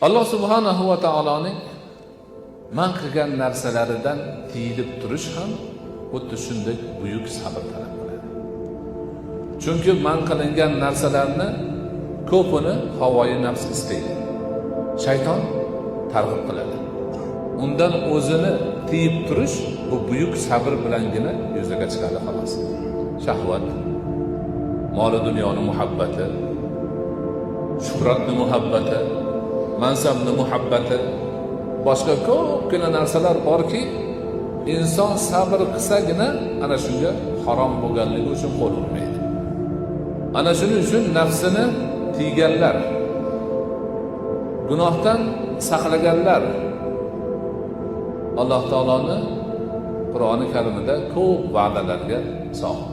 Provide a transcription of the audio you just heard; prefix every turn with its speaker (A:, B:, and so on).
A: Alloh subhanahu va taoloning man qilgan narsalaridan tiyilib turish ham xuddi shunday buyuk sabr talab qiladi. Chunki man qilingan narsalarni ko'pini havoyi nafs istaydi. Shayton targ'ib qiladi. Undan o'zini tiyib turish bu buyuk sabr bilangina yuzaga chiqadi xolos. Shahvat, mol dunyoni muhabbati, shuhratni muhabbati, mansabni muhabbati, boshqa ko'pgina narsalar borki, inson sabr qilsagina ana shunga harom bo'lganligi uchun qo'l urmaydi. Ana shuning uchun nafsini tiyganlar, gunohdan saqlaganlar Alloh taoloni Qur'oni Karimida ko'p va'dalarga sodiq.